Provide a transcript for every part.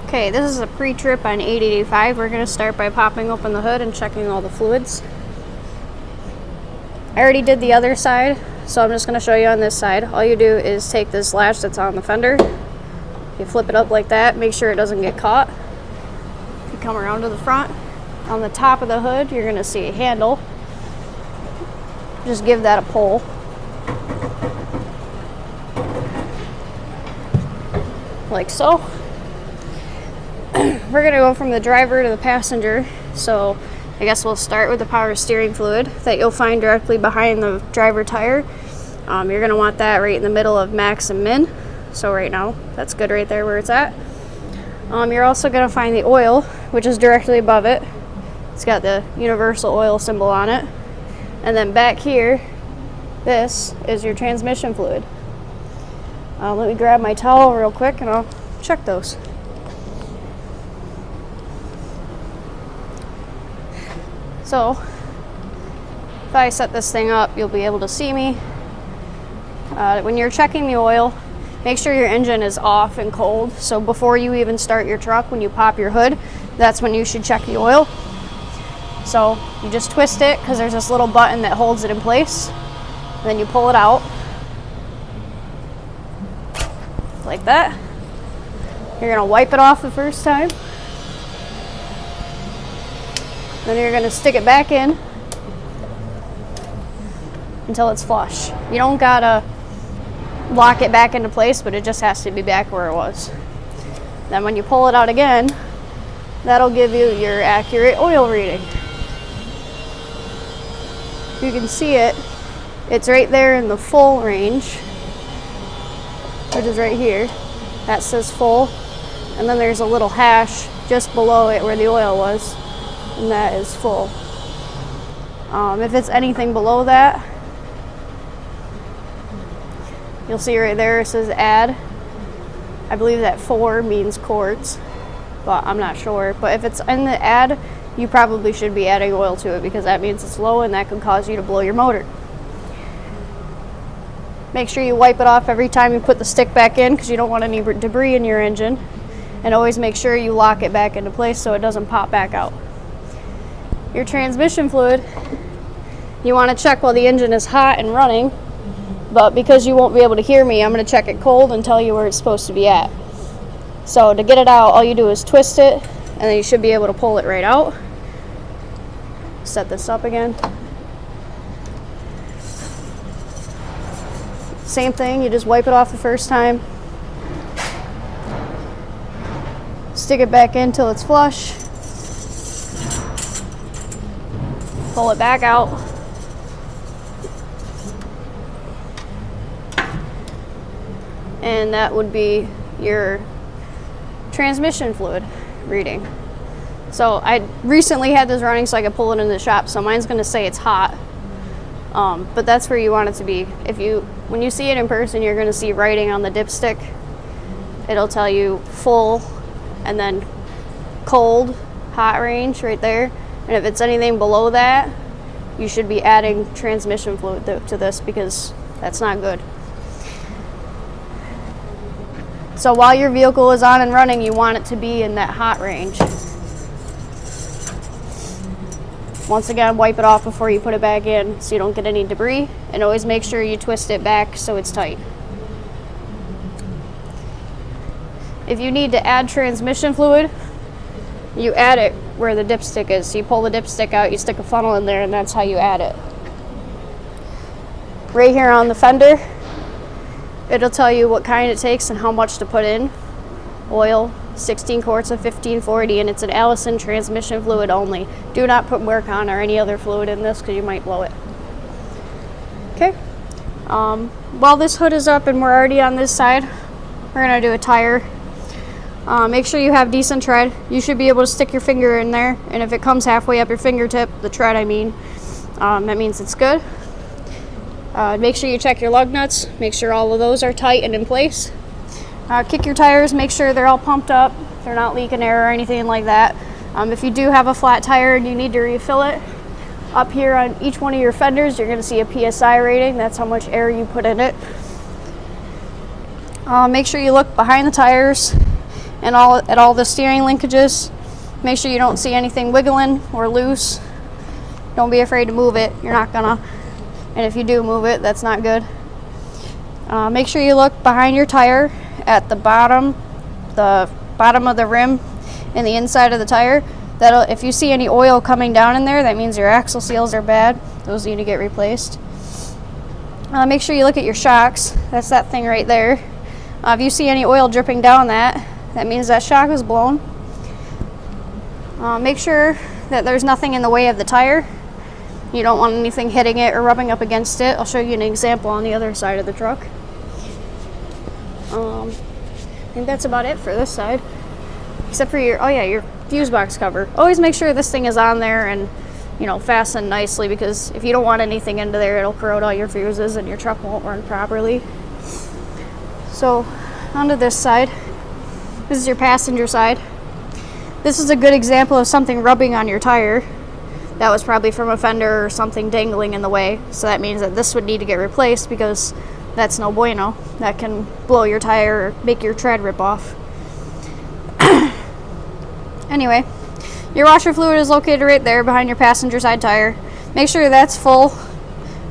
Okay, this is a pre-trip on 885. We're going to start by popping open the hood and checking all the fluids. I already did the other side, so I'm just going to show you on this side. All you do is take this latch that's on the fender, you flip it up like that, make sure it doesn't get caught. You come around to the front. On the top of the hood, you're going to see a handle. Just give that a pull. Like so. We're going to go from the driver to the passenger, so I guess we'll start with the power steering fluid that you'll find directly behind the driver tire. You're going to want that right in the middle of max and min, so right now that's good right there where it's at. You're also going to find the oil, which is directly above it. It's got the universal oil symbol on it. And then back here, this is your transmission fluid. Let me grab my towel real quick and I'll check those. So, if I set this thing up, you'll be able to see me. When you're checking the oil, make sure your engine is off and cold. So before you even start your truck, when you pop your hood, that's when you should check the oil. So you just twist it because there's this little button that holds it in place. And then you pull it out. Like that. You're going to wipe it off the first time. Then you're going to stick it back in until it's flush. You don't got to lock it back into place, but it just has to be back where it was. Then when you pull it out again, that'll give you your accurate oil reading. You can see it. It's right there in the full range, which is right here. That says full. And then there's a little hash just below it where the oil was. And that is full. If it's anything below that, you'll see right there it says add. I believe that 4 means quarts, but I'm not sure. But if it's in the add, you probably should be adding oil to it because that means it's low and that could cause you to blow your motor. Make sure you wipe it off every time you put the stick back in because you don't want any debris in your engine. And always make sure you lock it back into place so it doesn't pop back out. Your transmission fluid, you want to check while the engine is hot and running, but because you won't be able to hear me, I'm going to check it cold and tell you where it's supposed to be at. So to get it out, all you do is twist it, and then you should be able to pull it right out. Set this up again. Same thing, you just wipe it off the first time. Stick it back in till it's flush. Pull it back out. And that would be your transmission fluid reading. So I recently had this running so I could pull it in the shop, so mine's going to say it's hot. But that's where you want it to be. When you see it in person, you're going to see writing on the dipstick. It'll tell you full and then cold, hot range right there. And if it's anything below that, you should be adding transmission fluid to this because that's not good. So while your vehicle is on and running, you want it to be in that hot range. Once again, wipe it off before you put it back in so you don't get any debris, and always make sure you twist it back so it's tight. If you need to add transmission fluid, you add it where the dipstick is. So you pull the dipstick out, you stick a funnel in there, and that's how you add it. Right here on the fender, it'll tell you what kind it takes and how much to put in. Oil, 16 quarts of 1540, and it's an Allison transmission fluid only. Do not put Mercon or any other fluid in this because you might blow it. Okay. While this hood is up and we're already on this side, we're going to do a tire. Make sure you have decent tread. You should be able to stick your finger in there, and if it comes halfway up your fingertip, the tread I mean, that means it's good. Make sure you check your lug nuts. Make sure all of those are tight and in place. Kick your tires, make sure they're all pumped up, they're not leaking air or anything like that. If you do have a flat tire and you need to refill it, up here on each one of your fenders, you're going to see a PSI rating. That's how much air you put in it. Make sure you look behind the tires and all the steering linkages. Make sure you don't see anything wiggling or loose. Don't be afraid to move it. You're not gonna. And if you do move it, that's not good. Make sure you look behind your tire at the bottom of the rim and the inside of the tire. If you see any oil coming down in there, that means your axle seals are bad. Those need to get replaced. Make sure you look at your shocks. That's that thing right there. If you see any oil dripping down that means that shock is blown. Make sure that there's nothing in the way of the tire. You don't want anything hitting it or rubbing up against it. I'll show you an example on the other side of the truck. I think that's about it for this side. Except for your fuse box cover. Always make sure this thing is on there and, fastened nicely, because if you don't want anything into there, it'll corrode all your fuses and your truck won't run properly. So, onto this side. This is your passenger side. This is a good example of something rubbing on your tire. That was probably from a fender or something dangling in the way. So that means that this would need to get replaced, because that's no bueno. That can blow your tire or make your tread rip off. Anyway, your washer fluid is located right there behind your passenger side tire. Make sure that's full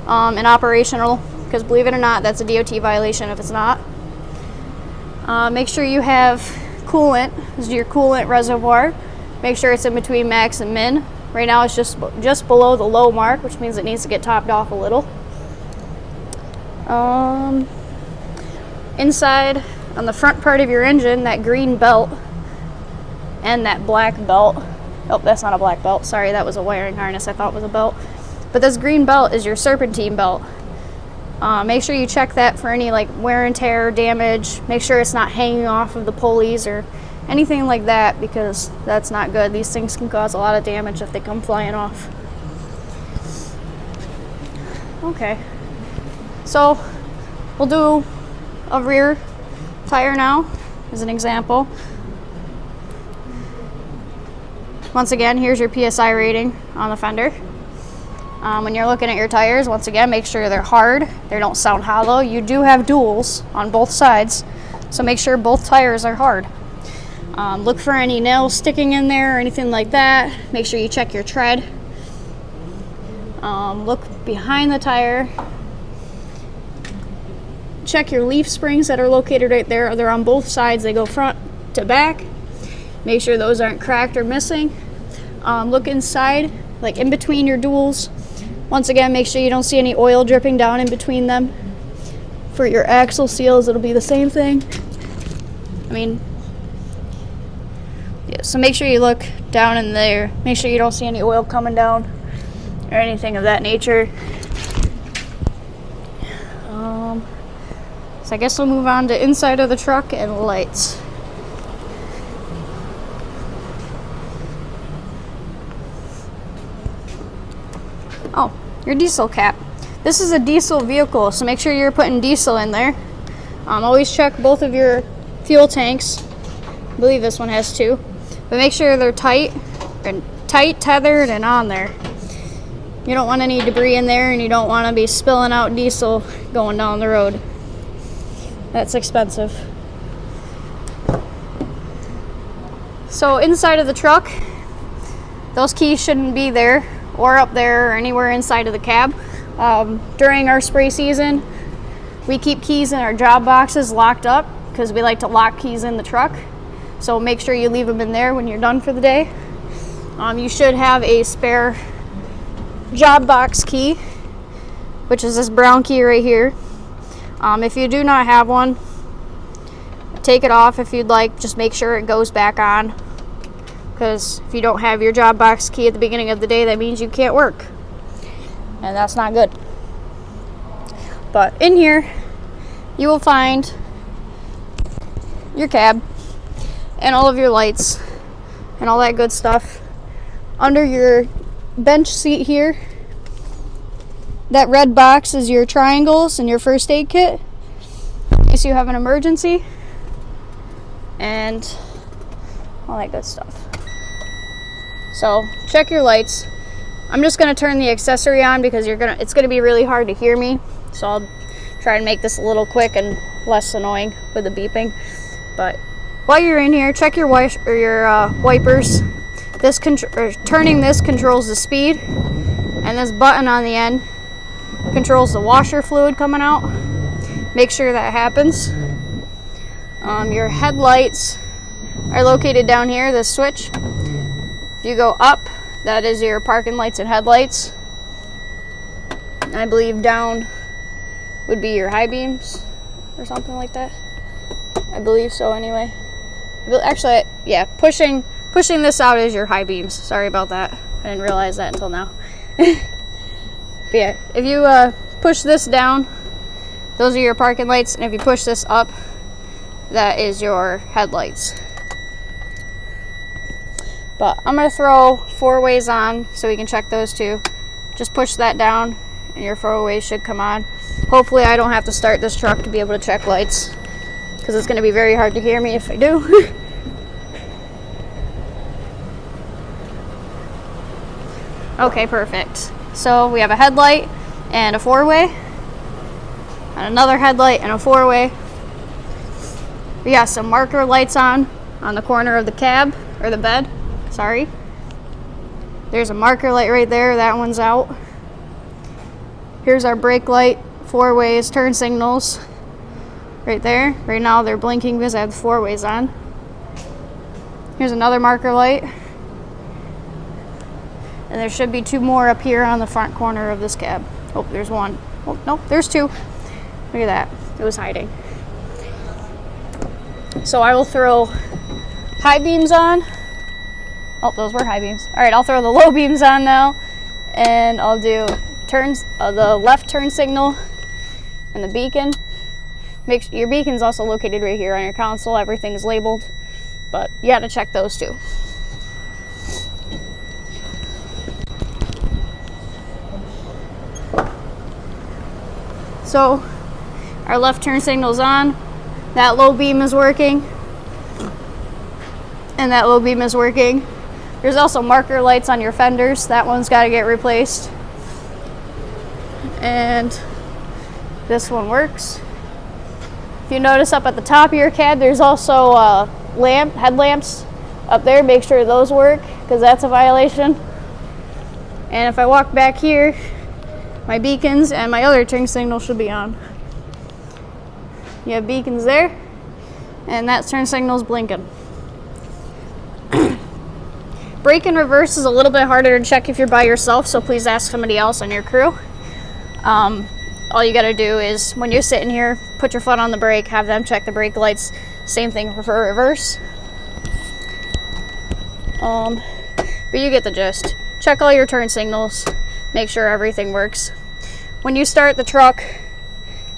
and operational, because believe it or not, that's a DOT violation if it's not. Make sure you have coolant. This is your coolant reservoir. Make sure it's in between max and min. Right now it's just below the low mark, which means it needs to get topped off a little. Inside on the front part of your engine, that green belt and that black belt. Oh, that's not a black belt. Sorry, that was a wiring harness I thought was a belt. But this green belt is your serpentine belt. Make sure you check that for any wear and tear damage. Make sure it's not hanging off of the pulleys or anything like that, because that's not good. These things can cause a lot of damage if they come flying off. Okay, so we'll do a rear tire now as an example. Once again, here's your PSI rating on the fender. When you're looking at your tires, once again, make sure they're hard. They don't sound hollow. You do have duals on both sides, so make sure both tires are hard. Look for any nails sticking in there or anything like that. Make sure you check your tread. Look behind the tire. Check your leaf springs that are located right there. They're on both sides. They go front to back. Make sure those aren't cracked or missing. Look inside, in between your duals. Once again, make sure you don't see any oil dripping down in between them. For your axle seals, it'll be the same thing. So make sure you look down in there. Make sure you don't see any oil coming down or anything of that nature. So I guess we'll move on to inside of the truck and lights. Oh, your diesel cap. This is a diesel vehicle, so make sure you're putting diesel in there. Always check both of your fuel tanks. I believe this one has two. But make sure they're tight, tethered, and on there. You don't want any debris in there, and you don't want to be spilling out diesel going down the road. That's expensive. So inside of the truck, those keys shouldn't be there or up there or anywhere inside of the cab. During our spray season, we keep keys in our job boxes locked up because we like to lock keys in the truck. So make sure you leave them in there when you're done for the day. You should have a spare job box key, which is this brown key right here. If you do not have one, take it off if you'd like. Just make sure it goes back on, because if you don't have your job box key at the beginning of the day, that means you can't work, and that's not good. But in here, you will find your cab and all of your lights and all that good stuff. Under your bench seat here, that red box is your triangles and your first aid kit in case you have an emergency, and all that good stuff. So check your lights. I'm just going to turn the accessory on because it's going to be really hard to hear me, so I'll try and make this a little quick and less annoying with the beeping. But while you're in here, check your wipers. Turning this controls the speed, and this button on the end controls the washer fluid coming out. Make sure that happens. Your headlights are located down here, this switch. If you go up, that is your parking lights and headlights. I believe down would be your high beams or something like that. I believe so anyway. Actually, yeah, pushing this out is your high beams. Sorry about that. I didn't realize that until now. But yeah, if you push this down, those are your parking lights, and if you push this up, that is your headlights. But I'm going to throw 4-ways on so we can check those two. Just push that down and your 4-ways should come on. Hopefully I don't have to start this truck to be able to check lights, because it's going to be very hard to hear me if I do. Okay, perfect. So we have a headlight and a 4-way, and another headlight and a 4-way. We got some marker lights on the corner of the cab, or the bed, sorry. There's a marker light right there, that one's out. Here's our brake light, 4-ways, turn signals, right there. Right now they're blinking because I have the 4-ways on. Here's another marker light. And there should be 2 more up here on the front corner of this cab. Oh, there's 1. Oh, nope, there's 2. Look at that, it was hiding. So I will throw high beams on. Oh, those were high beams. All right, I'll throw the low beams on now, and I'll do turns, the left turn signal and the beacon. Make sure your beacon's also located right here on your console. Everything's labeled, but you got to check those too. So our left turn signal's on. That low beam is working, and that low beam is working. There's also marker lights on your fenders. That one's got to get replaced. And this one works. If you notice up at the top of your cab, there's also headlamps up there. Make sure those work, because that's a violation. And if I walk back here, my beacons and my other turn signal should be on. You have beacons there, and that turn signal's blinking. Brake and reverse is a little bit harder to check if you're by yourself, so please ask somebody else on your crew. All you gotta do is, when you're sitting here, put your foot on the brake, have them check the brake lights. Same thing for reverse. But you get the gist. Check all your turn signals, make sure everything works. When you start the truck,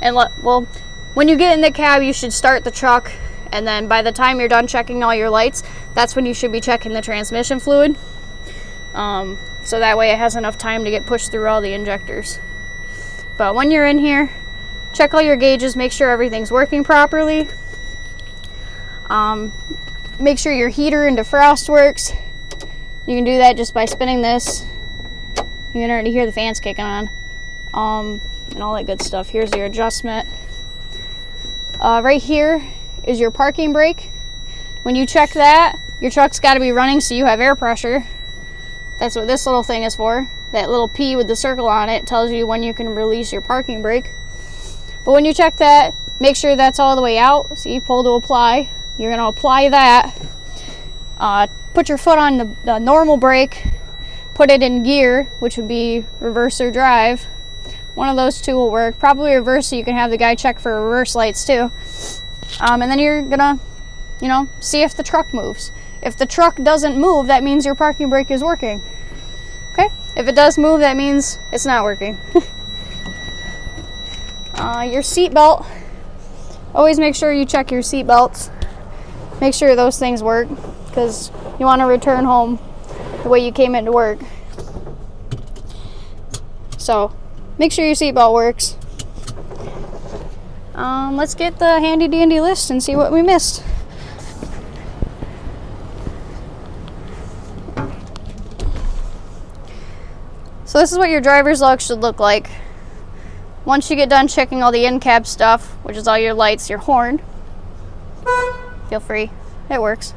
when you get in the cab, you should start the truck, and then by the time you're done checking all your lights, that's when you should be checking the transmission fluid. So that way it has enough time to get pushed through all the injectors. But when you're in here, check all your gauges, make sure everything's working properly. Make sure your heater and defrost works. You can do that just by spinning this. You can already hear the fans kicking on, and all that good stuff. Here's your adjustment. Right here is your parking brake. When you check that, your truck's got to be running so you have air pressure. That's what this little thing is for. That little P with the circle on it tells you when you can release your parking brake. But when you check that, make sure that's all the way out. See, pull to apply. You're going to apply that. Put your foot on the normal brake. Put it in gear, which would be reverse or drive. One of those two will work. Probably reverse, so you can have the guy check for reverse lights too. And then you're gonna, see if the truck moves. If the truck doesn't move, that means your parking brake is working. Okay? If it does move, that means it's not working. Your seat belt. Always make sure you check your seat belts. Make sure those things work, because you want to return home the way you came into work. So make sure your seatbelt works. Let's get the handy dandy list and see what we missed. So this is what your driver's log should look like. Once you get done checking all the in-cab stuff, which is all your lights, your horn, feel free. it works.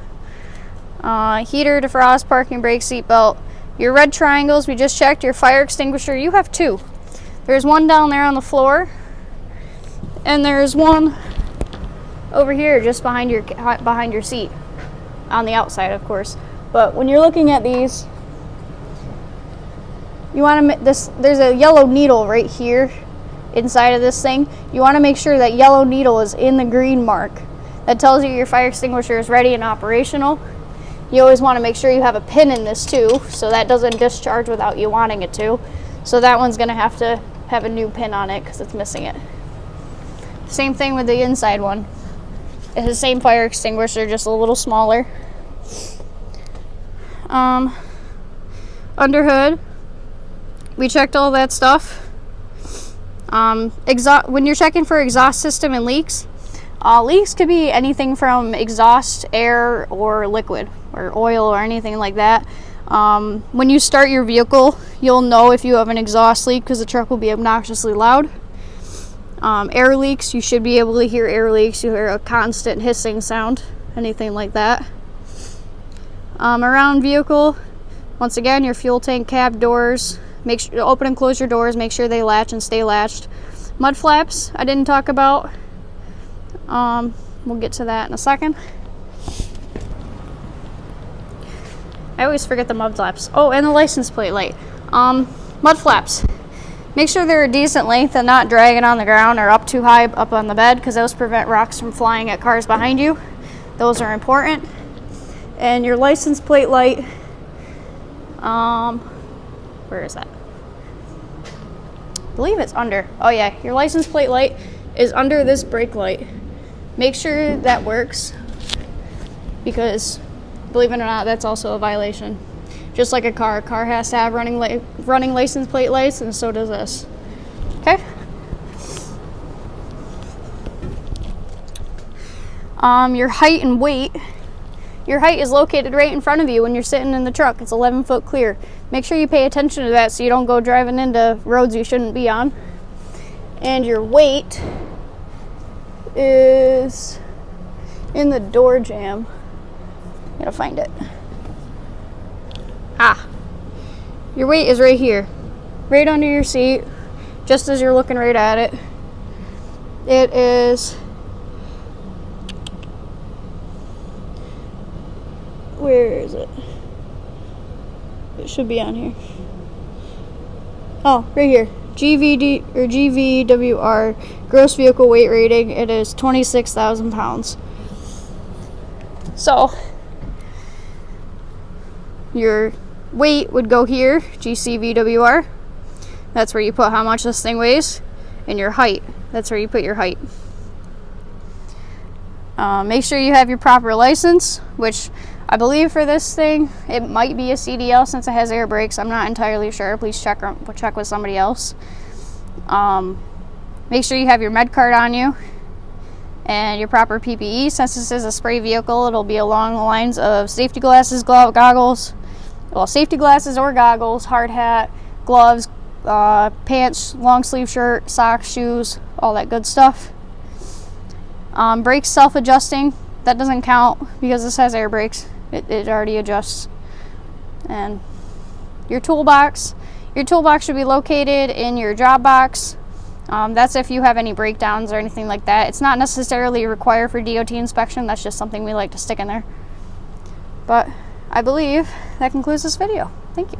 Heater, defrost, parking brake, seat belt. Your red triangles, we just checked. Your fire extinguisher, you have 2. There's one down there on the floor, and there's one over here just behind your seat, on the outside, of course. But when you're looking at these, you want to there's a yellow needle right here inside of this thing. You want to make sure that yellow needle is in the green mark. That tells you your fire extinguisher is ready and operational. You always want to make sure you have a pin in this too, so that doesn't discharge without you wanting it to. So that one's going to have a new pin on it because it's missing it. Same thing with the inside one. It's the same fire extinguisher, just a little smaller. Under hood, we checked all that stuff. When you're checking for exhaust system and leaks, leaks could be anything from exhaust, air, or liquid, or oil, or anything like that. When you start your vehicle, you'll know if you have an exhaust leak because the truck will be obnoxiously loud. Air leaks, you should be able to hear air leaks. You hear a constant hissing sound, anything like that. Around vehicle, once again, your fuel tank cap doors, make sure to open and close your doors, make sure they latch and stay latched. Mud flaps, I didn't talk about. We'll get to that in a second. I always forget the mud flaps. Oh, and the license plate light. Mud flaps. Make sure they're a decent length and not dragging on the ground or up too high up on the bed, because those prevent rocks from flying at cars behind you. Those are important. And your license plate light, where is that? I believe it's under. Oh yeah, your license plate light is under this brake light. Make sure that works, because believe it or not, that's also a violation. Just like a car has to have running license plate lights, and so does this. Okay. Your height and weight. Your height is located right in front of you when you're sitting in the truck. It's 11 foot clear. Make sure you pay attention to that so you don't go driving into roads you shouldn't be on. And your weight is in the door jamb. Gotta find it. Your weight is right here, right under your seat, just as you're looking right at it. It is, where is it? It should be on here. Oh, right here. GVD or GVWR, gross vehicle weight rating. It is 26,000 pounds. So your weight would go here, GCVWR. That's where you put how much this thing weighs. And your height, that's where you put your height. Make sure you have your proper license, which I believe for this thing, it might be a CDL since it has air brakes. I'm not entirely sure. Please check with somebody else. Make sure you have your med card on you and your proper PPE. Since this is a spray vehicle, it'll be along the lines of safety glasses, goggles, well, safety glasses or goggles, hard hat, gloves, pants, long sleeve shirt, socks, shoes, all that good stuff. Brakes self-adjusting. That doesn't count because this has air brakes. It already adjusts. And your toolbox. Your toolbox should be located in your job box. That's if you have any breakdowns or anything like that. It's not necessarily required for DOT inspection. That's just something we like to stick in there. But I believe that concludes this video. Thank you.